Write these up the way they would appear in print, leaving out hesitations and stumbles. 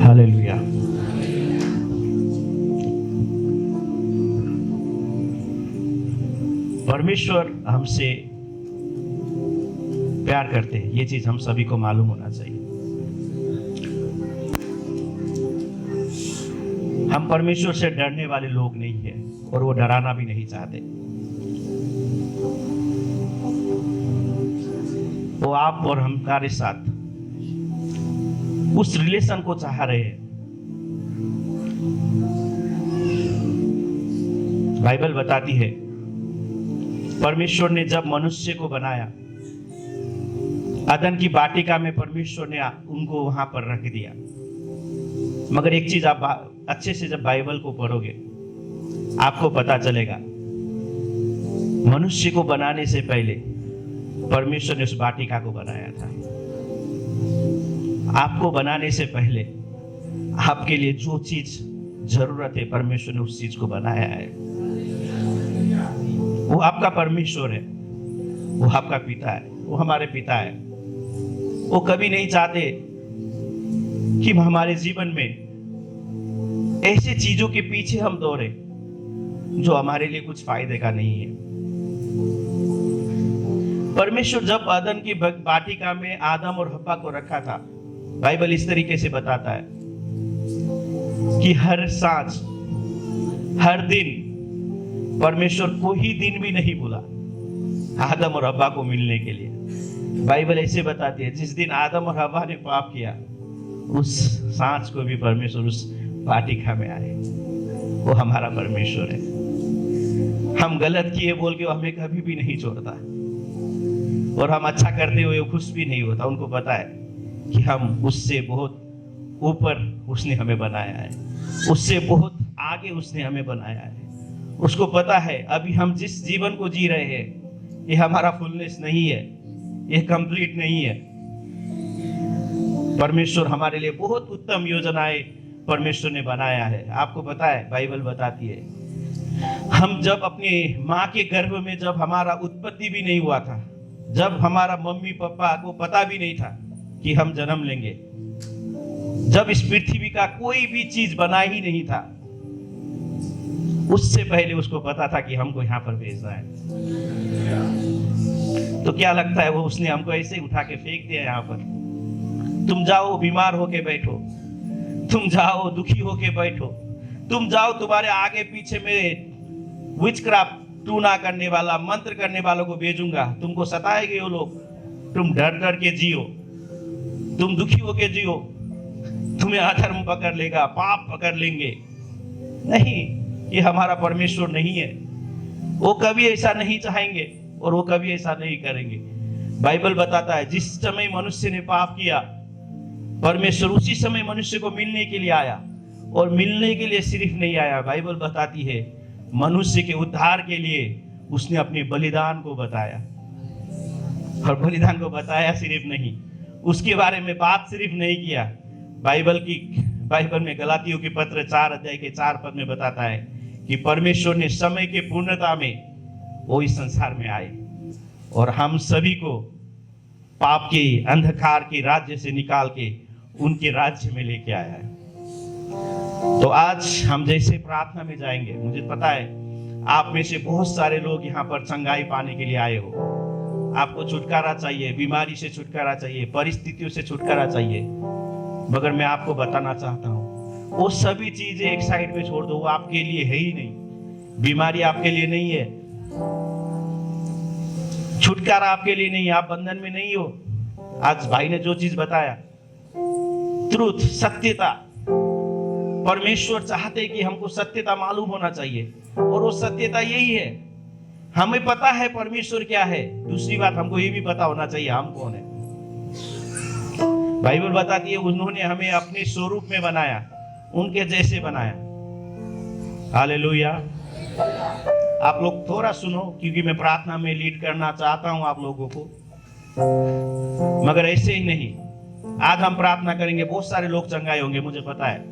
Hallelujah. परमेश्वर हमसे प्यार करते हैं, ये चीज हम सभी को मालूम होना चाहिए। हम परमेश्वर से डरने वाले लोग नहीं हैं और वो डराना भी नहीं चाहते। वो आप और हमारे साथ उस रिलेशन को चाह रहे हैं। बाइबल बताती है परमेश्वर ने जब मनुष्य को बनाया, अदन की वाटिका में परमेश्वर ने उनको वहां पर रख दिया। मगर एक चीज आप अच्छे से जब बाइबल को पढ़ोगे आपको पता चलेगा, मनुष्य को बनाने से पहले परमेश्वर ने उस वाटिका को बनाया था। आपको बनाने से पहले आपके लिए जो चीज जरूरत है परमेश्वर ने उस चीज को बनाया है। वो आपका परमेश्वर है, वो आपका पिता है, वो हमारे पिता है। वो कभी नहीं चाहते कि हमारे जीवन में ऐसे चीजों के पीछे हम दौड़े जो हमारे लिए कुछ फायदे का नहीं है। परमेश्वर जब अदन की वाटिका में आदम और हव्वा को रखा था, बाइबल इस तरीके से बताता है कि हर सांझ हर दिन परमेश्वर कोई दिन भी नहीं भूला आदम और हव्वा को मिलने के लिए। बाइबल ऐसे बताती है जिस दिन आदम और हव्वा ने पाप किया उस सांझ को भी परमेश्वर उस वाटिका में आए। वो हमारा परमेश्वर है। हम गलत किए बोल के हमें कभी भी नहीं छोड़ता और हम अच्छा करते हुए खुश भी नहीं होता। उनको पता है कि हम उससे बहुत ऊपर उसने हमें बनाया है, उससे बहुत आगे उसने हमें बनाया है। उसको पता है अभी हम जिस जीवन को जी रहे हैं ये हमारा फुलनेस नहीं है, ये कंप्लीट नहीं है। परमेश्वर हमारे लिए बहुत उत्तम योजनाएं परमेश्वर ने बनाया है। आपको पता है बाइबल बताती है हम जब अपने माँ के गर्भ में, जब हमारा उत्पत्ति भी नहीं हुआ था, जब हमारा मम्मी पापा को पता भी नहीं था कि हम जन्म लेंगे, जब इस पृथ्वी का कोई भी चीज बना ही नहीं था, उससे पहले उसको पता था कि हमको यहाँ पर भेजना है। तो क्या लगता है वो उसने हमको ऐसे उठा के फेंक दिया यहाँ पर? तुम जाओ बीमार होके बैठो, तुम जाओ दुखी होके बैठो, तुम जाओ तुम्हारे आगे पीछे में विचक्राफ्ट टूना करने वाला, मंत्र करने वालों को भेजूंगा, तुमको सताएंगे वो लोग, तुम डर डर के जियो, तुम दुखी होके जियो, तुम्हें अधर्म पकड़ लेगा, पाप पकड़ लेंगे। नहीं, ये हमारा परमेश्वर नहीं है। वो कभी ऐसा नहीं चाहेंगे और वो कभी ऐसा नहीं करेंगे। बाइबल बताता है जिस समय मनुष्य ने पाप किया, परमेश्वर उसी समय मनुष्य को मिलने के लिए आया। और मिलने के लिए सिर्फ नहीं आया, बाइबल बताती है मनुष्य के उद्धार के लिए उसने अपने बलिदान को बताया। और बलिदान को बताया सिर्फ नहीं, उसके बारे में बात सिर्फ नहीं किया। बाइबल में गलातियों की पत्र 4 अध्याय के 4 पद में बताता है कि परमेश्वर ने समय के पूर्णता में वो इस संसार में आए और हम सभी को पाप के अंधकार के राज्य से निकाल के उनके राज्य में लेके आया है। तो आज हम जैसे प्रार्थना में जाएंगे, मुझे पता है आप में से बहुत सारे लोग यहाँ पर चंगाई पाने के लिए आए हो। आपको छुटकारा चाहिए, बीमारी से छुटकारा चाहिए, परिस्थितियों से छुटकारा चाहिए। मगर मैं आपको बताना चाहता हूँ वो सभी चीजें एक साइड पे छोड़ दो, वो आपके लिए है ही नहीं। बीमारी आपके लिए नहीं है, छुटकारा आपके लिए नहीं है, आप बंधन में नहीं हो। आज भाई ने जो चीज बताया, ट्रूथ, सत्यता, परमेश्वर चाहते कि हमको सत्यता मालूम होना चाहिए और वो सत्यता यही है। हमें पता है परमेश्वर क्या है, दूसरी बात हमको ये भी पता होना चाहिए हम कौन है। बाइबल बताती है उन्होंने हमें अपने स्वरूप में बनाया, उनके जैसे बनाया। हालेलुया। आप लोग थोड़ा सुनो क्योंकि मैं प्रार्थना में लीड करना चाहता हूं आप लोगों को, मगर ऐसे ही नहीं। आज हम प्रार्थना करेंगे, बहुत सारे लोग चंगाई होंगे, मुझे पता है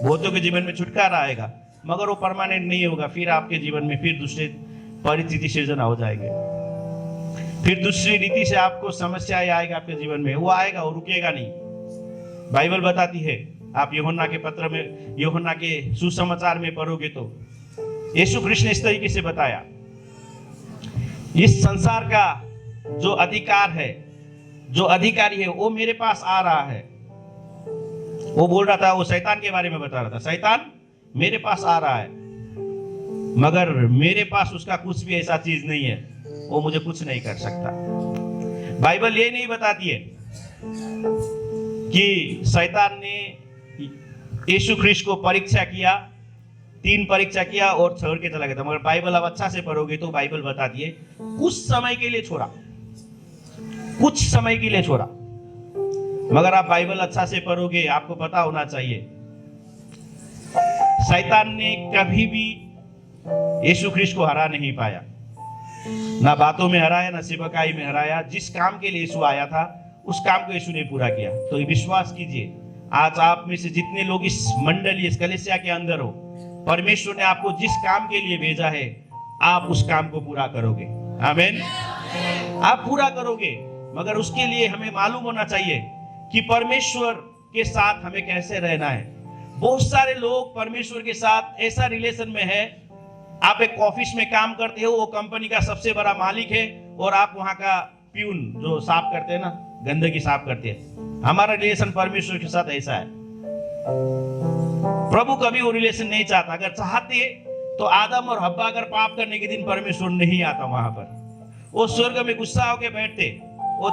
बहुतों के जीवन में छुटकारा आएगा, मगर वो परमानेंट नहीं होगा। फिर आपके जीवन में फिर दूसरे परिस्थिति सृजना हो जाएंगे, फिर दूसरी रीति से आपको समस्याएं आएगा आपके जीवन में, वो आएगा और रुकेगा नहीं। बाइबल बताती है आप यूहन्ना के पत्र में, यूहन्ना के सुसमाचार में पढ़ोगे तो यीशु कृष्ण ने इस तरीके से बताया, इस संसार का जो अधिकार है, जो अधिकारी है, वो मेरे पास आ रहा है। वो बोल रहा था, वो शैतान के बारे में बता रहा था, शैतान मेरे पास आ रहा है, मगर मेरे पास उसका कुछ भी ऐसा चीज नहीं है, वो मुझे कुछ नहीं कर सकता। बाइबल ये नहीं बताती है कि शैतान ने यीशु ख्रिस्त को परीक्षा किया, 3 परीक्षा किया और छोड़ के चला गया था। मगर बाइबल अब अच्छा से पढ़ोगे तो बाइबल बताती है कुछ समय के लिए छोड़ा, कुछ समय के लिए छोड़ा। मगर आप बाइबल अच्छा से पढ़ोगे, आपको पता होना चाहिए शैतान ने कभी भी यीशु ख्रिस्त को हरा नहीं पाया, ना बातों में हराया, ना सेवकाई में हराया। जिस काम के लिए यीशु आया था उस काम को यीशु ने पूरा किया। तो ये विश्वास कीजिए, आज आप में से जितने लोग इस मंडली, इस कलीसिया के अंदर हो, परमेश्वर ने आपको जिस काम के लिए भेजा है, आप उस काम को पूरा करोगे। आमीन, आप पूरा करोगे। मगर उसके लिए हमें मालूम होना चाहिए कि परमेश्वर के साथ हमें कैसे रहना है। बहुत सारे लोग परमेश्वर के साथ ऐसा रिलेशन में है, आप एक ऑफिस में काम करते हो, वो कंपनी का सबसे बड़ा मालिक है और आप वहां का प्यून जो साफ करते हैं ना, गंदगी साफ करते हैं। हमारा रिलेशन परमेश्वर के साथ ऐसा है। प्रभु कभी वो रिलेशन नहीं चाहता। अगर चाहते तो आदम और हव्वा अगर पाप करने के दिन परमेश्वर नहीं आता वहां पर, वो स्वर्ग में गुस्सा होकर बैठते, वो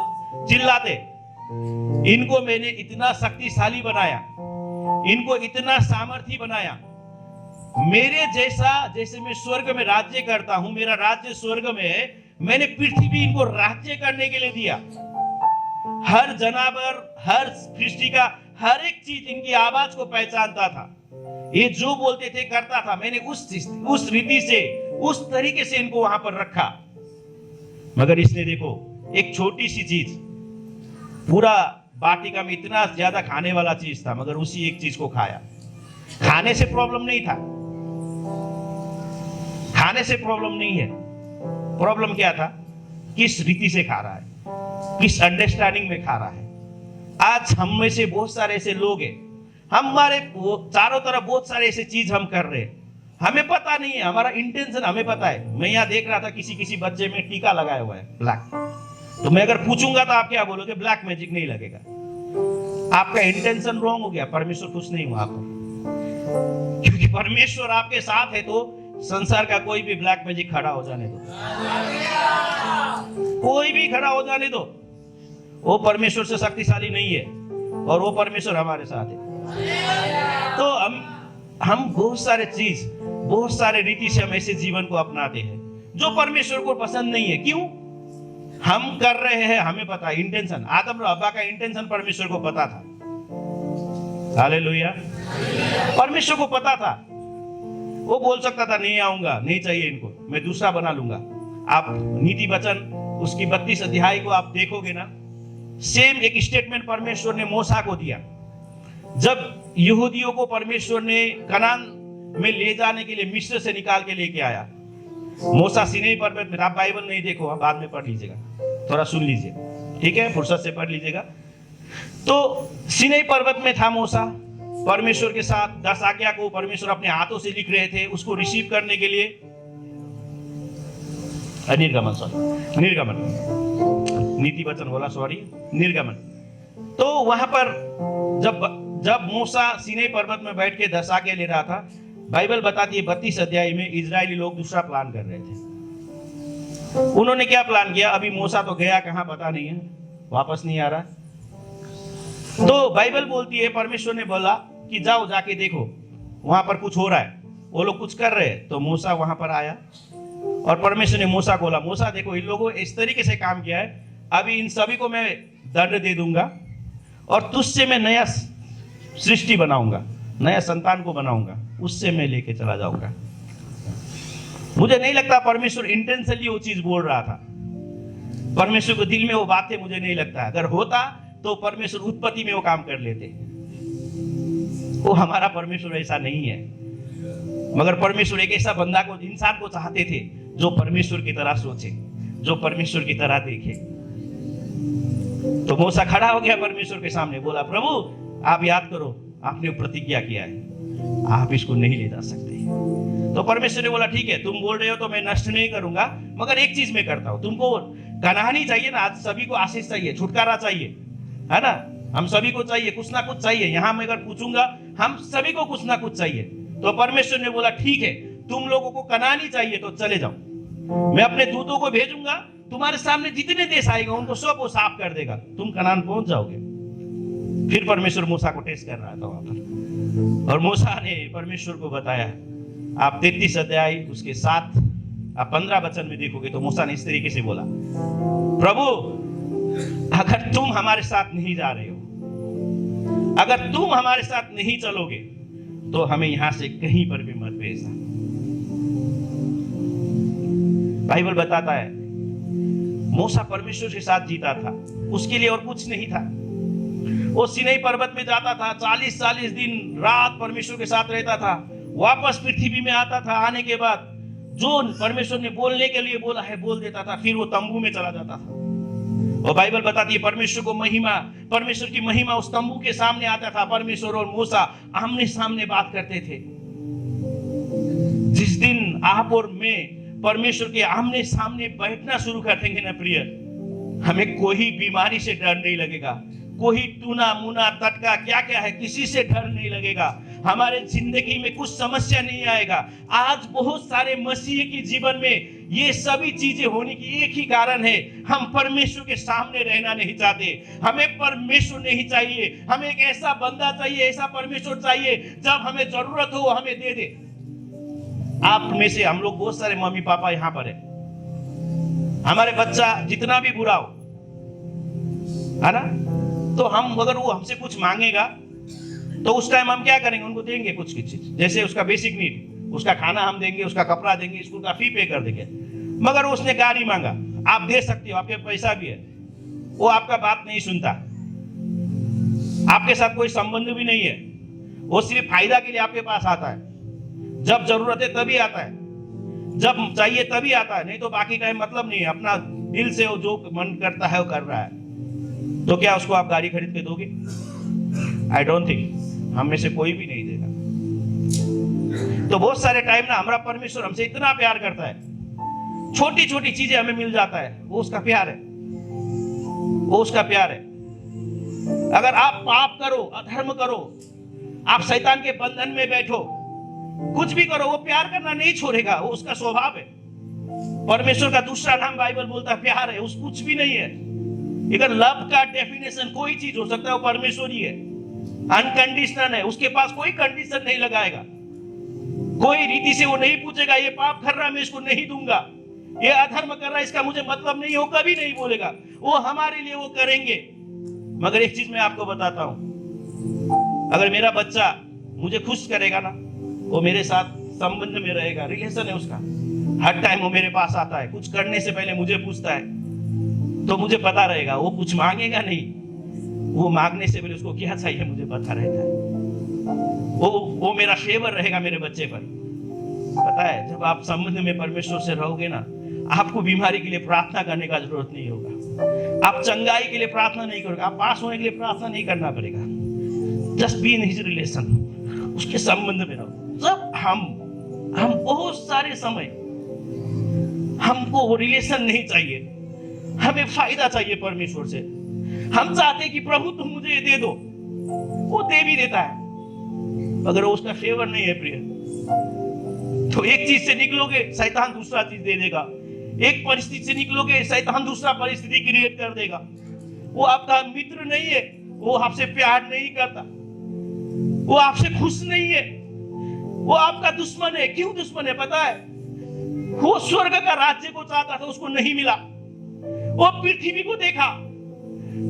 चिल्लाते, इनको मैंने इतना शक्तिशाली बनाया, इनको इतना सामर्थी बनाया, मेरे जैसा, जैसे मैं स्वर्ग में राज्य करता हूं, मेरा राज्य स्वर्ग में है, मैंने पृथ्वी इनको राज्य करने के लिए दिया। हर जनावर, हर सृष्टि का हर एक चीज इनकी आवाज को पहचानता था, ये जो बोलते थे करता था। मैंने उस रीति से, उस तरीके से इनको वहां पर रखा। मगर इसने देखो, एक छोटी सी चीज, पूरा वाटिका में इतना ज्यादा खाने वाला चीज था, मगर उसी एक चीज को खाया। खाने से प्रॉब्लम नहीं था, खाने से प्रॉब्लम नहीं है। प्रॉब्लम क्या था? किस रीति से खा रहा है, किस अंडरस्टैंडिंग में खा रहा है। आज हम में से बहुत सारे ऐसे लोग हैं, हमारे चारों तरफ बहुत सारे ऐसे चीज हम कर रहे हैं, हमें पता नहीं है, हमारा इंटेंशन हमें पता है। मैं यहाँ देख रहा था किसी बच्चे में टीका लगाया हुआ है ब्लैक, तो मैं अगर पूछूंगा तो आप क्या बोलोगे? ब्लैक मैजिक नहीं लगेगा। आपका इंटेंशन रॉन्ग हो गया, परमेश्वर खुश नहीं हुआ आपको। क्योंकि परमेश्वर आपके साथ है तो संसार का कोई भी ब्लैक मैजिक खड़ा हो जाने दो, कोई भी खड़ा हो जाने दो, वो परमेश्वर से शक्तिशाली नहीं है और वो परमेश्वर हमारे साथ है। तो हम बहुत सारे चीज, बहुत सारे रीति से हम ऐसे जीवन को अपनाते हैं जो परमेश्वर को पसंद नहीं है। क्यों? हम कर रहे हैं, हमें पता है इंटेंशन। आदम और हव्वा का इंटेंशन परमेश्वर को पता था। हालेलुया। परमेश्वर को पता था। वो बोल सकता था नहीं आऊंगा, नहीं चाहिए इनको, मैं दूसरा बना लूंगा। आप नीति वचन उसकी 32 अध्याय को आप देखोगे ना, सेम एक स्टेटमेंट परमेश्वर ने मूसा को दिया। जब यहूदियों को परमेश्वर ने कनान में ले जाने के लिए मिस्र से निकाल के लेके आया, मूसा सीनै पर्वत में, आप बाइबल नहीं देखो, बाद में पढ़ लीजिएगा, थोड़ा सुन लीजिए, ठीक है, फुर्सत से पढ़ लीजिएगा। तो सीनै पर्वत में था मूसा, परमेश्वर के साथ 10 आज्ञा को परमेश्वर अपने हाथों से लिख रहे थे, उसको रिसीव करने के लिए निर्गमन, नीति वचन बोला, सॉरी, निर्गमन। तो वहां पर जब मूसा सीनै पर्वत में बैठ के 10 आज्ञा ले रहा था, बाइबल बताती है 32 अध्याय में इजरायली लोग दूसरा प्लान कर रहे थे। उन्होंने क्या प्लान किया? अभी मूसा तो गया कहां पता नहीं है, वापस नहीं आ रहा। तो बाइबल बोलती है, परमेश्वर ने बोला कि जाओ जाके देखो, वहां पर कुछ हो रहा है, वो लोग कुछ कर रहे हैं। तो मूसा वहां पर आया और परमेश्वर ने मूसा को बोला, मूसा देखो इन लोगों इस तरीके से काम किया है, अभी इन सभी को मैं दंड दे दूंगा और तुझसे मैं नया सृष्टि बनाऊंगा, नया संतान को बनाऊंगा, उससे मैं लेके चला जाऊंगा। मुझे नहीं लगता परमेश्वर इंटेंशनली वो चीज बोल रहा था, परमेश्वर को दिल में वो बात थे, मुझे नहीं लगता। अगर होता तो परमेश्वर उत्पत्ति में वो काम कर लेते। वो हमारा परमेश्वर ऐसा नहीं है। मगर परमेश्वर एक ऐसा बंदा को, इंसान को चाहते थे जो परमेश्वर की तरह सोचे, जो परमेश्वर की तरह देखे। तो मूसा खड़ा हो गया परमेश्वर के सामने, बोला, प्रभु आप याद करो आपने प्रतिज्ञा किया है, आप इसको नहीं ले जा सकते। तो परमेश्वर ने बोला ठीक है, तुम बोल रहे हो तो मैं नष्ट नहीं करूंगा, मगर एक चीज मैं करता हूं, तुमको कनानी चाहिए ना, आज सभी को आशीष चाहिए, छुटकारा चाहिए, है ना, हम सभी को चाहिए, कुछ ना कुछ चाहिए। यहां मैं अगर पूछूंगा, हम सभी को कुछ ना कुछ चाहिए। तो परमेश्वर ने बोला ठीक है, तुम लोगों को कनानी चाहिए तो चले जाओ, मैं अपने दूतों को भेजूंगा, तुम्हारे सामने जितने देश आएगा उनको सब वो साफ कर देगा, तुम कनान पहुंच जाओगे। फिर परमेश्वर मूसा को टेस्ट कर रहा था वहां पर, और मूसा ने परमेश्वर को बताया। आप 33 अध्याय उसके 7 आप 15 वचन में देखोगे तो मूसा ने इस तरीके से बोला, प्रभु अगर तुम हमारे साथ नहीं जा रहे हो, अगर तुम हमारे साथ नहीं चलोगे तो हमें यहां से कहीं पर भी मत भेजना। बाइबल बताता है मूसा परमेश्वर के साथ जीता था, उसके लिए और कुछ नहीं था। वो सीनै पर्वत में जाता था, 40-40 दिन रात परमेश्वर के साथ रहता था, वापस पृथ्वी में आता था, आने के बाद जो परमेश्वर ने बोलने के लिए बोला है बोल देता था, फिर वो तंबू में चला जाता था। और बाइबल बताती है परमेश्वर की महिमा उस तंबू के सामने आता था। परमेश्वर और मूसा आमने सामने बात करते थे। जिस दिन आप और मैं परमेश्वर के आमने सामने बैठना शुरू कर देंगे ना प्रिय, हमें कोई बीमारी से डर नहीं लगेगा, कोई टूना मुना तटका क्या क्या है किसी से डर नहीं लगेगा, हमारे जिंदगी में कुछ समस्या नहीं आएगा। आज बहुत सारे मसीह के जीवन में ये सभी चीजें होने की एक ही कारण है, हम परमेश्वर के सामने रहना नहीं चाहते। हमें परमेश्वर नहीं चाहिए, हमें एक ऐसा बंदा चाहिए, ऐसा परमेश्वर चाहिए जब हमें जरूरत हो हमें दे दे। आप में से हम लोग बहुत सारे मम्मी पापा यहाँ पर है, हमारे बच्चा जितना भी बुरा हो, है ना, तो हम अगर वो हमसे कुछ मांगेगा तो उस टाइम हम क्या करेंगे, उनको देंगे कुछ चीज, जैसे उसका बेसिक नीड, उसका खाना हम देंगे, उसका कपड़ा देंगे, स्कूल का फी पे कर देंगे। मगर उसने गाड़ी मांगा, आप दे सकते हो, आपके पैसा भी है, वो आपका बात नहीं सुनता, आपके साथ कोई संबंध भी नहीं है, वो सिर्फ फायदा के लिए आपके पास आता है, जब जरूरत है तभी आता है, जब चाहिए तभी आता है, नहीं तो बाकी टाइम मतलब नहीं है, अपना दिल से वो जो मन करता है वो कर रहा है। तो क्या उसको आप गाड़ी खरीद के दोगे? आई डोंट थिंक, हम में से कोई भी नहीं देगा। तो बहुत सारे टाइम ना हमारा परमेश्वर हमसे इतना प्यार करता है, छोटी छोटी चीजें हमें मिल जाता है, वो उसका प्यार है, वो उसका प्यार है। अगर आप पाप करो, अधर्म करो, आप शैतान के बंधन में बैठो, कुछ भी करो, वो प्यार करना नहीं छोड़ेगा, वो उसका स्वभाव है। परमेश्वर का दूसरा नाम बाइबल बोलता है प्यार है, उस कुछ भी नहीं है। अगर लव का डेफिनेशन कोई चीज हो सकता है वो परमेश्वर ही है, अनकंडीशनल है, उसके पास कोई कंडीशन नहीं लगाएगा, कोई रीति से वो नहीं पूछेगा ये पाप कर रहा मैं इसको नहीं दूंगा, ये अधर्म कर रहा इसका मुझे मतलब नहीं, वो कभी नहीं बोलेगा, वो हमारे लिए वो करेंगे। मगर एक चीज मैं आपको बताता हूं, अगर मेरा बच्चा मुझे खुश करेगा ना, वो मेरे साथ संबंध में रहेगा, रिलेशन है उसका, हर टाइम वो मेरे पास आता है, कुछ करने से पहले मुझे पूछता है, तो मुझे पता रहेगा वो कुछ मांगेगा नहीं, वो मांगने से पहले उसको क्या चाहिए मुझे पता रहता है, वो मेरा फेवर रहेगा मेरे बच्चे पर। पता है, जब आप संबंध में परमेश्वर से रहोगे ना, आपको बीमारी के लिए प्रार्थना करने का जरूरत नहीं होगा, आप चंगाई के लिए प्रार्थना नहीं करोगे, आप पास होने के लिए प्रार्थना नहीं करना पड़ेगा, just be in his relation, उसके संबंध में रहो। जब हम बहुत सारे समय हमको वो रिलेशन नहीं चाहिए, हमें फायदा चाहिए परमेश्वर से, हम चाहते हैं कि प्रभु तुम मुझे ये दे दो, वो दे भी देता है, अगर वो उसका फेवर नहीं है प्रिय, तो एक चीज से निकलोगे शैतान दूसरा चीज दे देगा, एक परिस्थिति से निकलोगे शैतान दूसरा परिस्थिति क्रिएट कर देगा। वो आपका मित्र नहीं है, वो आपसे प्यार नहीं करता, वो आपसे खुश नहीं है, वो आपका दुश्मन है। क्यों दुश्मन है पता है? वो स्वर्ग का राज्य को चाहता था, उसको नहीं मिला, वो पृथ्वी को देखा,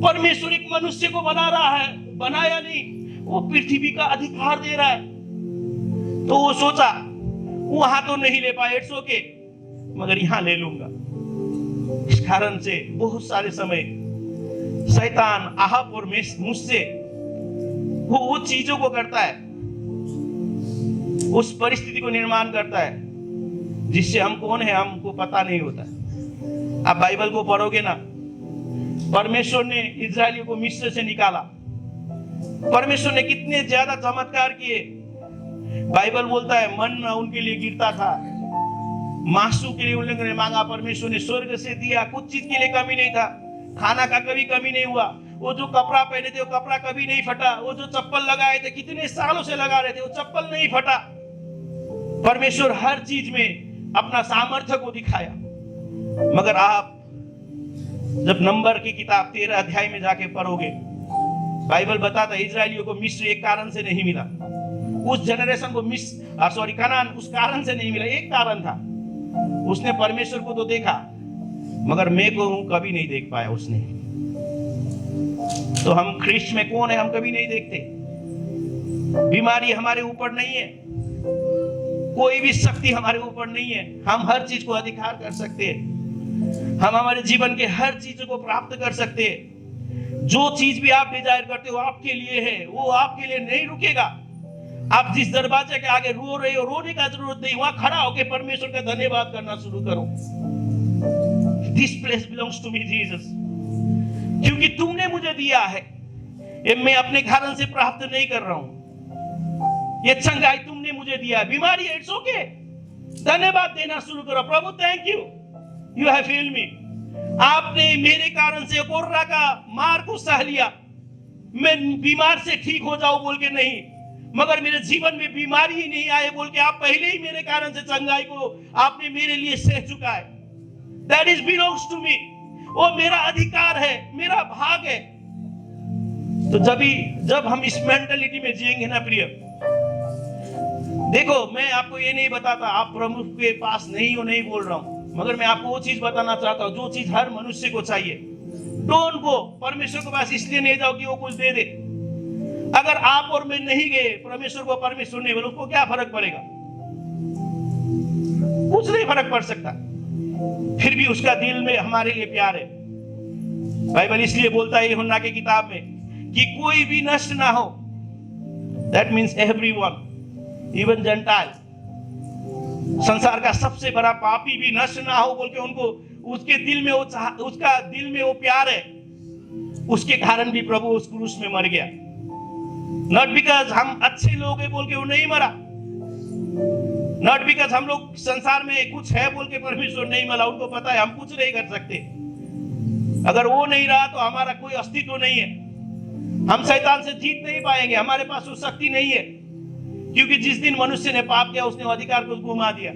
परमेश्वर एक मनुष्य को बना रहा है, बनाया नहीं, वो पृथ्वी का अधिकार दे रहा है, तो वो सोचा वहां तो नहीं ले पाए, इट्स ओके, मगर यहां ले लूंगा। इस कारण से बहुत सारे समय शैतान आप और मुझसे वो चीजों को करता है, उस परिस्थिति को निर्माण करता है जिससे हम कौन है हमको पता नहीं होता है। आप बाइबल को पढ़ोगे ना, परमेश्वर ने इजरायलियों को मिस्र से निकाला, परमेश्वर ने कितने ज्यादा चमत्कार किए। बाइबल बोलता है मन्ना उनके लिए गिरता था, मांसू के लिए उन लोगों ने मांगा, परमेश्वर ने स्वर्ग से दिया, कुछ चीज के लिए कमी नहीं था, खाना का कभी कमी नहीं हुआ। वो जो कपड़ा पहने थे वो कपड़ा कभी नहीं फटा, वो जो चप्पल लगाए थे कितने सालों से लगा रहे थे वो चप्पल नहीं फटा। परमेश्वर हर चीज में अपना सामर्थ्य को दिखाया। मगर आप जब नंबर की किताब 13 अध्याय में जाके पढ़ोगे, बाइबल बताता है इजरायलियों को मिस्र एक कारण से नहीं मिला, उस जनरेशन को कनान उस कारण से नहीं मिला। एक कारण था, उसने परमेश्वर को तो देखा मगर मैं को हूं कभी नहीं देख पाया उसने। तो हम ख्रिस्त में कौन है हम कभी नहीं देखते। बीमारी हमारे ऊपर नहीं है, कोई भी शक्ति हमारे ऊपर नहीं है, हम हर चीज को अधिकार कर सकते हैं, हम हमारे जीवन के हर चीज को प्राप्त कर सकते हैं। जो चीज भी आप डिजायर करते हो आपके लिए है, वो आपके लिए नहीं रुकेगा। आप जिस दरवाजे के आगे रो रहे हो, रोने का जरूरत नहीं, वहां खड़ा होकर परमेश्वर का धन्यवाद करना शुरू करो। This place belongs to me Jesus, क्योंकि तुमने मुझे दिया है, ये मैं अपने कारण से प्राप्त नहीं कर रहा हूं, ये चंगाई तुमने मुझे दिया, बीमारी इट्स ओके, धन्यवाद देना शुरू करो। प्रभु thank you, you have healed me. आपने मेरे कारण से कोर्रा का मार को सह लिया, मैं बीमार से ठीक हो जाऊं बोल के नहीं, मगर मेरे जीवन में बीमारी ही नहीं आए बोल के आप पहले ही मेरे कारण से चंगाई को आपने मेरे लिए सह चुका है। That is belongs to me, वो मेरा अधिकार है, मेरा भाग है। तो जब हम इस मेंटालिटी में जिएंगे ना प्रिय, देखो मैं आपको ये नहीं बताता आप प्रभु के पास नहीं हो, नहीं बोल रहा हूं, मगर मैं आपको वो चीज बताना चाहता हूं जो चीज हर मनुष्य को चाहिए। डोंट गो परमेश्वर के पास इसलिए नहीं जाओ कि वो कुछ दे दे। अगर आप और मैं नहीं गए परमेश्वर को, परमेश्वर नहीं बोले, उसको क्या फर्क पड़ेगा? कुछ नहीं फर्क पड़ सकता। फिर भी उसका दिल में हमारे लिए प्यार है। बाइबल इसलिए बोलता है यूहन्ना की किताब में कि कोई भी नष्ट ना हो, that means everyone, even gentile, संसार का सबसे बड़ा पापी भी नष्ट ना हो बोल के उनको उसके दिल में उसका दिल में वो प्यार है। उसके कारण भी प्रभु उस क्रूस में मर गया। नॉट बिकॉज हम अच्छे लोग हैं बोल के वो नहीं मरा, नॉट बिकॉज हम लोग संसार में कुछ है बोल के परमेश्वर नहीं मरा। उनको पता है हम कुछ नहीं कर सकते, अगर वो नहीं रहा तो हमारा कोई अस्तित्व नहीं है, हम शैतान से जीत नहीं पाएंगे, हमारे पास वो शक्ति नहीं है। क्योंकि जिस दिन मनुष्य ने पाप किया उसने अधिकार को घुमा दिया।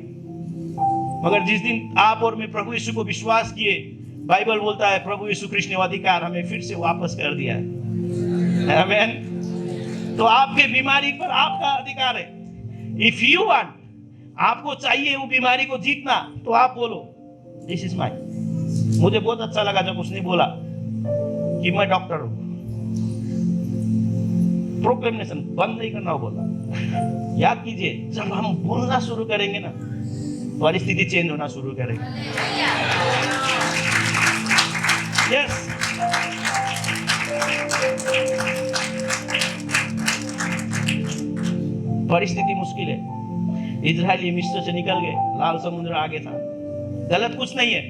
मगर जिस दिन आप और मैं प्रभु यीशु को विश्वास किए, बाइबल बोलता है प्रभु यीशु कृष्ण ने अधिकार हमें फिर से वापस कर दिया है। आमीन। तो आपके बीमारी पर आपका अधिकार है। इफ यू वांट, आपको चाहिए वो बीमारी को जीतना, तो आप बोलो दिस इज माई। मुझे बहुत अच्छा लगा जब उसने बोला कि मैं डॉक्टर हूं। प्रोक्लेमेशन बंद नहीं करना, बोला। याद कीजिए जब हम बोलना शुरू करेंगे ना, परिस्थिति चेंज होना शुरू करेगी। यस, परिस्थिति मुश्किल है। इजरायली मिस्र से निकल गए, लाल समुद्र आगे था। गलत कुछ नहीं है,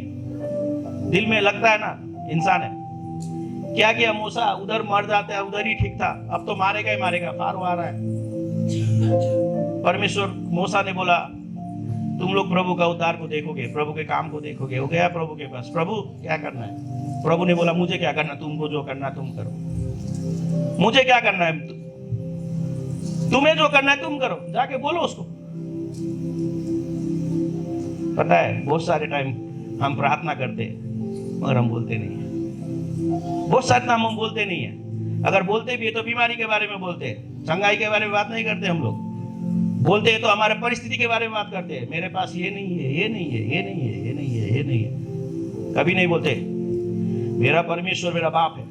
दिल में लगता है ना, इंसान है। क्या किया मूसा, उधर मर जाता है, उधर ही ठीक था, अब तो मारेगा ही मारेगा, फारो आ रहा है। परमेश्वर मूसा ने बोला तुम लोग प्रभु का उद्धार को देखोगे, प्रभु के काम को देखोगे। हो गया प्रभु के पास, प्रभु क्या करना है? प्रभु ने बोला मुझे क्या करना, तुमको जो करना तुम करो। मुझे क्या करना है, तुम्हें जो करना है तुम करो, जाके बोलो उसको। पता है बहुत सारे टाइम हम प्रार्थना करते हैं मगर हम बोलते नहीं है। बहुत सारे टाइम हम बोलते नहीं है, अगर बोलते भी है तो बीमारी के बारे में बोलते हैं, चंगाई के बारे में बात नहीं करते। हम लोग बोलते हैं तो हमारे परिस्थिति के बारे में बात करते हैं, मेरे पास ये नहीं है, ये नहीं है, ये नहीं है, ये नहीं है, ये नहीं है। कभी नहीं बोलते मेरा परमेश्वर मेरा बाप है,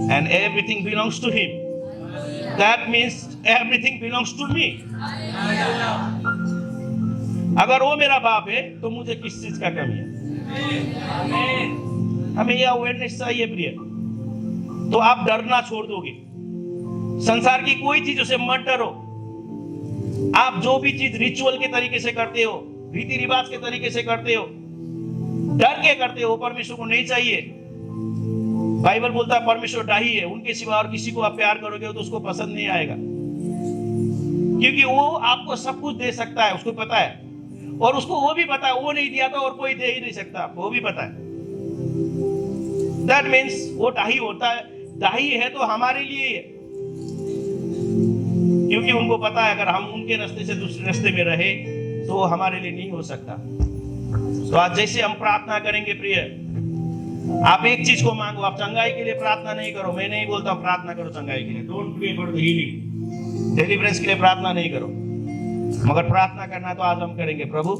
and everything belongs to him. That means everything belongs to me. अगर वो मेरा बाप है तो मुझे किस चीज का कमी है? हमें यह अवेयरनेस चाहिए प्रिय। तो आप डरना छोड़ दोगे, संसार की कोई चीज उसे मत डरो। आप जो भी चीज रिचुअल के तरीके से करते हो, रीति रिवाज के तरीके से करते हो, डर के करते हो, परमेश्वर को नहीं चाहिए। बाइबल बोलता है परमेश्वर डाही है, उनके सिवा और किसी को आप प्यार करोगे तो उसको पसंद नहीं आएगा, क्योंकि वो आपको सब कुछ दे सकता है, उसको पता है। और उसको वो भी पता है वो नहीं दिया तो और कोई दे ही नहीं सकता, वो भी पता है। दैट मीन्स वो डाही होता है, डाही है तो हमारे लिए है, क्योंकि उनको पता है अगर हम उनके रास्ते से दूसरे रास्ते में रहे तो वो हमारे लिए नहीं हो सकता। तो आज जैसे हम प्रार्थना करेंगे प्रिय, आप एक चीज को मांगो, आप चंगाई के लिए प्रार्थना नहीं करो, मैं नहीं बोलता हूं प्रार्थना करो चंगाई के लिए, don't pray for the healing, deliverance के लिए प्रार्थना नहीं करो, मगर प्रार्थना करना तो आज हम करेंगे। प्रभु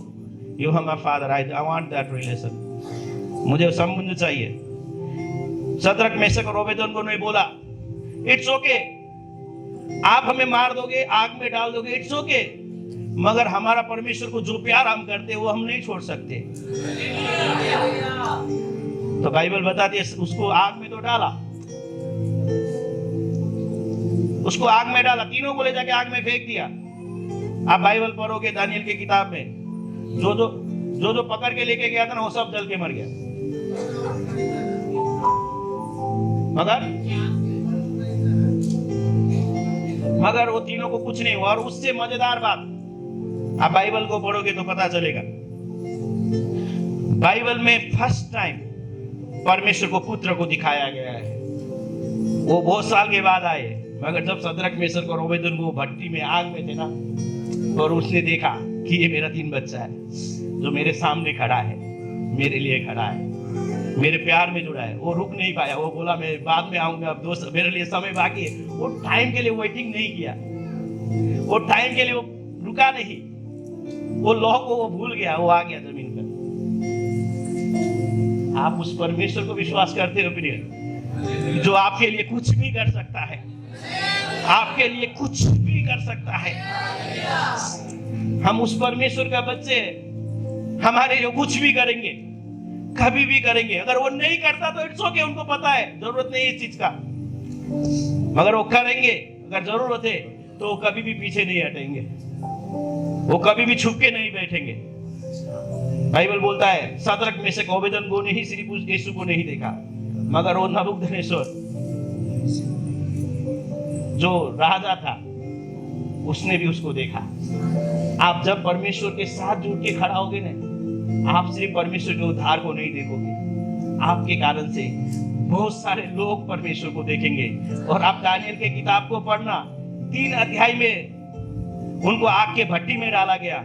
you are my father, I want that relation, मुझे संबंध चाहिए। शद्रक मेशक और अबेदनगो ने बोला इट्स ओके, आप हमें मार दोगे, आग में डाल दोगे, इट्स ओके, मगर हमारा परमेश्वर को जो प्यार हम करते हैं वो हम नहीं छोड़ सकते। तो बाइबल बताती है उसको आग में तो डाला, उसको आग में डाला, तीनों को ले जाके आग में फेंक दिया। आप बाइबल पढ़ोगे दानियल की किताब में, जो पकड़ के लेके गया था ना वो सब जल के मर गया, मगर वो तीनों को कुछ नहीं हुआ। और उससे मजेदार बात, आप बाइबल को पढ़ोगे तो पता चलेगा, बाइबल में फर्स्ट टाइम परमेश्वर को पुत्र को दिखाया गया है। वो बहुत साल के बाद आए, मगर जब शद्रक मेशक और अबेदनगो भट्टी में आग में थे ना, और उसने देखा कि ये मेरा 3 बच्चा है जो मेरे सामने खड़ा है, मेरे लिए खड़ा है, मेरे प्यार में जुड़ा है, वो रुक नहीं पाया। वो बोला मैं बाद में आऊंगा, अब दोस्त मेरे लिए समय बाकी है। वो टाइम के लिए वेटिंग नहीं किया, वो टाइम के लिए वो रुका नहीं, वो लॉ को वो भूल गया, वो आ गया जमीन पर। आप उस परमेश्वर को विश्वास करते हो प्रिय, जो आपके लिए कुछ भी कर सकता है, आपके लिए कुछ भी कर सकता है। हम उस परमेश्वर का बच्चे, हमारे लिए कुछ भी करेंगे, कभी भी करेंगे। अगर वो नहीं करता तो इट्स ओके, उनको पता है जरूरत नहीं इस चीज का, मगर वो करेंगे। अगर जरूरत है तो वो कभी भी पीछे नहीं हटेंगे, वो कभी भी छुप के नहीं बैठेंगे। बाइबल बोलता है शद्रक मेशक अबेदनगो ने ही सिर्फ उस यीशु को नहीं देखा, मगर वो नबूकदनेस्सर जो राजा था उसने भी उसको देखा। आप जब परमेश्वर के साथ जुड़ के खड़ा होगे ना, आप सिर्फ परमेश्वर के उद्धार को नहीं देखोगे, आपके कारण से बहुत सारे लोग परमेश्वर को देखेंगे। और आप दानियल के किताब को पढ़ना, 3 अध्याय में उनको आग के भट्टी में डाला गया,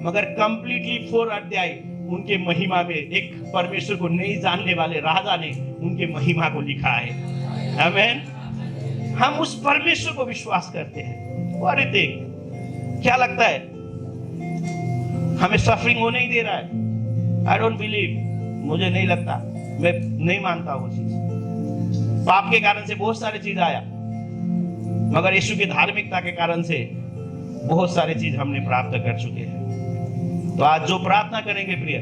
मगर कंप्लीटली 4 अध्याय उनके महिमा में एक परमेश्वर को नहीं जानने वाले राजा ने उनके महिमा को लिखा है। आमीन। हम उस परमेश्वर को विश्वास करते हैं। अरे देख, क्या लगता है हमें सफरिंग वो नहीं दे रहा है? आई डोंट बिलीव, मुझे नहीं लगता, मैं नहीं मानता वो चीज। पाप के कारण से बहुत सारी चीज आया, मगर यीशु की धार्मिकता के कारण से बहुत सारी चीज हमने प्राप्त कर चुके हैं। तो आज जो प्रार्थना करेंगे प्रिय,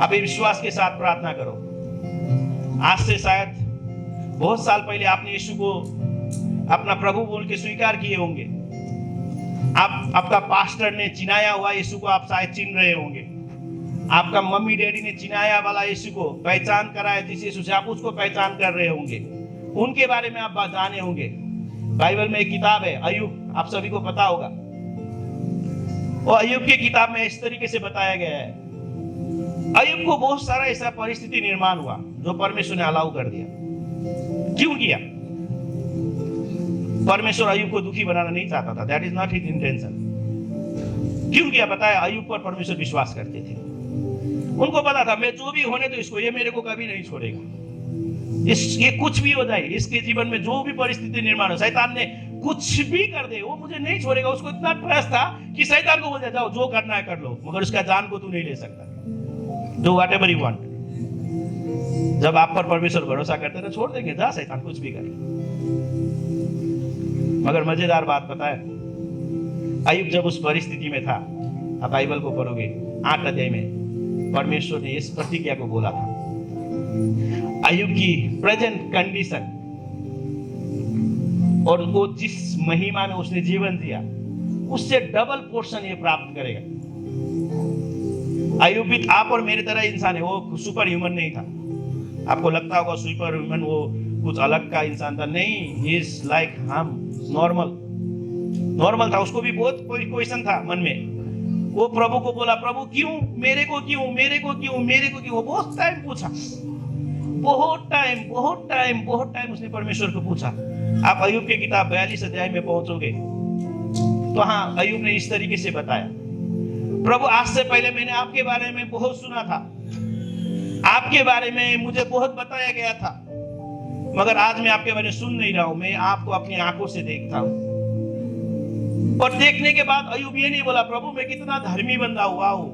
आप विश्वास के साथ प्रार्थना करो। आज से शायद बहुत साल पहले आपने यीशु को अपना प्रभु बोल के स्वीकार किए होंगे। आप, आपका पास्टर ने चिनाया हुआ यीशु को आप शायद चिन्ह रहे होंगे। आपका मम्मी डैडी ने चिनाया वाला यीशु को पहचान कराया, जिस यीशु से आप उसको पहचान कर रहे होंगे, उनके बारे में आप जाने होंगे। बाइबल में एक किताब है अय्यूब, आप सभी को पता होगा। और अय्यूब की किताब में इस तरीके से बताया गया है, अय्यूब को बहुत सारा ऐसा परिस्थिति निर्माण हुआ जो परमेश्वर ने अलाउ कर दिया। क्यों किया? परमेश्वर अय्यूब को दुखी बनाना नहीं चाहता था, that is not his intention. क्यों किया पता है? अय्यूब पर परमेश्वर विश्वास करते थे। उनको पता था मैं जो भी होने तो इसको, ये मेरे को कभी नहीं छोड़ेगा। ये कुछ भी हो जाए, इसके जीवन में जो भी परिस्थिति निर्माण हो, शैतान ने कुछ भी कर दे, वो मुझे नहीं छोड़ेगा। उसको इतना ट्रस्ट था कि शैतान को बोल दिया जाओ जो करना है कर लो, मगर उसका जान को तू नहीं ले सकता। Do whatever you want. जब आप पर परमेश्वर भरोसा करते ना, छोड़ देंगे, जा शैतान कुछ भी करे। मगर मजेदार बात पता है, अय्यूब जब उस परिस्थिति में था, आप बाइबल को पढ़ोगे 8 अध्याय में परमेश्वर ने इस प्रतिज्ञा को बोला था, अय्यूब की प्रेजेंट कंडीशन और वो जिस महिमा में उसने जीवन दिया, उससे डबल पोर्शन ये प्राप्त करेगा। अय्यूब भी आप और मेरे तरह इंसान है, वो सुपर ह्यूमन नहीं था। आपको लगता होगा सुपर वुमन वो कुछ अलग का इंसान था, नहीं, ही इज लाइक हम, नॉर्मल था। उसको भी बहुत कोई क्वेश्चन था मन में। वो प्रभु को बोला, प्रभु क्यों, मेरे को क्यों, मेरे को क्यों, मेरे को क्यों, वो बहुत टाइम पूछा, बहुत टाइम उसने परमेश्वर को पूछा। आप अय्यूब की किताब 42 अध्याय में पहुंचोगे तो हाँ, अय्यूब ने इस तरीके से बताया, प्रभु आज से पहले मैंने आपके बारे में बहुत सुना था, आपके बारे में मुझे बहुत बताया गया था, मगर आज मैं आपके बारे में सुन नहीं रहा हूं, मैं आपको अपनी आंखों से देखता हूं। और देखने के बाद अय्यूब ये नहीं बोला, प्रभु मैं कितना धर्मी बंदा हुआ हूं,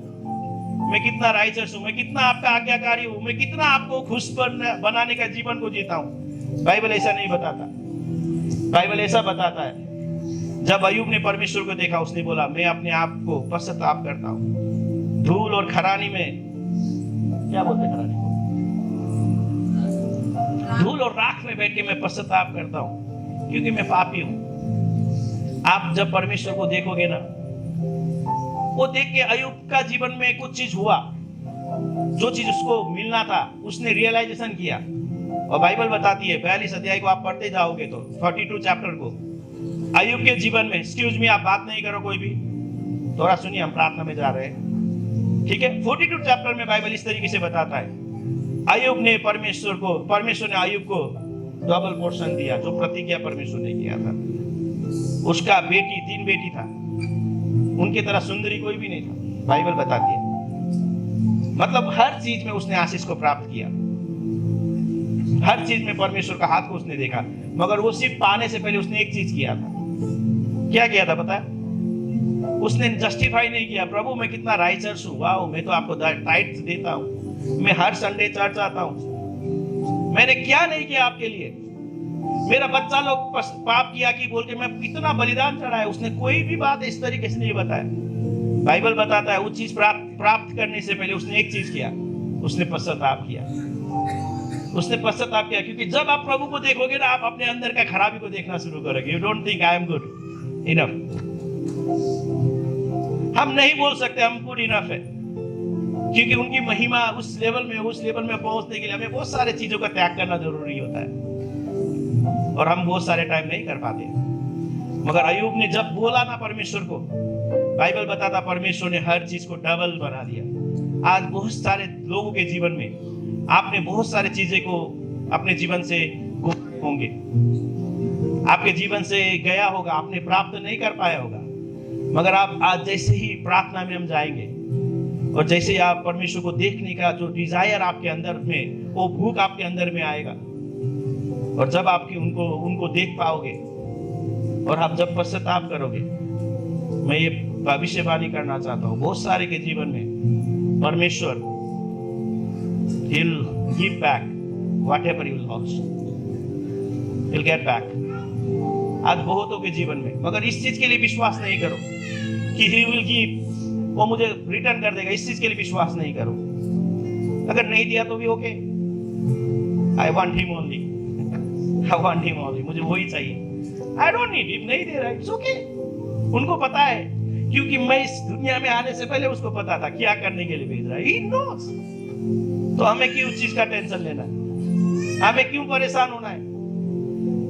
मैं कितना राइचस हूं, मैं कितना आपका आज्ञाकारी हूं, मैं कितना आपको खुश बनाने का जीवन को जीता हूं। बाइबल ऐसा नहीं बताता। बाइबल ऐसा बताता है, जब अय्यूब ने परमेश्वर को देखा, उसने बोला, मैं अपने आप को पश्चाताप करता हूं, धूल और खरानी में, क्या बोलते खरानी को, धूल और राख में बैठ के मैं पश्चाताप करता हूं, क्योंकि मैं पापी हूं। आप जब परमेश्वर को देखोगे ना, वो देख के अय्यूब का जीवन में कुछ चीज हुआ, जो चीज उसको मिलना था उसने रियलाइजेशन किया। और बाइबल बताती है, 42 अध्याय को आप पढ़ते जाओगे तो 42 चैप्टर को, अय्यूब के जीवन में, एक्सक्यूज मी, आप बात नहीं करो कोई भी, थोड़ा सुनिए, हम प्रार्थना में जा रहे हैं, ठीक है। 42 चैप्टर में बाइबल इस तरीके से बताता है, अय्यूब ने परमेश्वर ने अय्यूब को डबल पोर्शन दिया, जो प्रतिज्ञा परमेश्वर ने किया था। उसका बेटी, 3 बेटी था, उनके तरह सुंदरी कोई भी नहीं था, बाइबल बताती है। मतलब हर चीज में उसने आशीष को प्राप्त किया, हर चीज में परमेश्वर का हाथ को उसने देखा, मगर वो सिर्फ पाने से पहले उसने एक चीज किया था। क्या किया था पता है? उसने जस्टिफाई नहीं किया, प्रभु मैं कितना राइचस हूँ, वाह मैं तो आपको टाइट देता हूँ, मैं हर संडे चर्च आता हूँ, मैंने क्या नहीं किया आपके लिए, मेरा बच्चा लोग पाप किया कि बोल के मैं कितना बलिदान चढ़ाया। उसने कोई भी बात इस तरीके से नहीं बताया। बाइबल बताता है, वो चीज प्राप्त करने से पहले उसने एक चीज किया, उसने पश्चाताप किया, उसने पश्चाताप किया। क्योंकि जब आप प्रभु को देखोगे ना, आप अपने अंदर का खराबी को देखना शुरू करोगे। You don't think I am good enough. हम नहीं बोल सकते हम गुड इनफ है, क्योंकि उनकी महिमा उस लेवल में पहुंचने के लिए हमें बहुत सारे चीजों का त्याग करना जरूरी होता है, और हम बहुत सारे टाइम नहीं कर पाते। मगर अय्यूब ने जब बोला ना परमेश्वर को, बाइबल बताता परमेश्वर ने हर चीज को डबल बना दिया। आज बहुत सारे लोगों के जीवन में आपने बहुत सारे चीजें को अपने जीवन से होंगे, आपके जीवन से गया होगा, आपने प्राप्त नहीं कर पाया होगा, मगर आप आज जैसे ही प्रार्थना में हम जाएंगे और जैसे ही आप परमेश्वर को देखने का जो डिजायर आपके अंदर में, वो भूख आपके अंदर में आएगा, और जब आपकी उनको देख पाओगे और आप जब पश्चाताप करोगे, मैं ये भविष्यवाणी करना चाहता हूँ, बहुत सारे के जीवन में परमेश्वर He'll give back whatever you lost. He'll get back. आज बहुतों के जीवन में, मगर इस चीज के लिए विश्वास नहीं करो कि He will give, वो मुझे रिटर्न कर देगा, इस चीज के लिए विश्वास नहीं करो। अगर नहीं दिया तो भी okay, I want Him only. I want Him only. मुझे वही चाहिए। I don't need Him, नहीं दे रहा, it's okay. उनको पता है, क्योंकि मैं इस दुनिया में आने से पहले उसको पता था क्या करने के लिए भेज रहा है। He knows. तो हमें क्यों उस चीज का टेंशन लेना है, हमें क्यों परेशान होना है?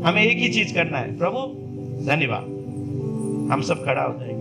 हमें एक ही चीज करना है, प्रभु धन्यवाद। हम सब खड़ा हो जाएंगे।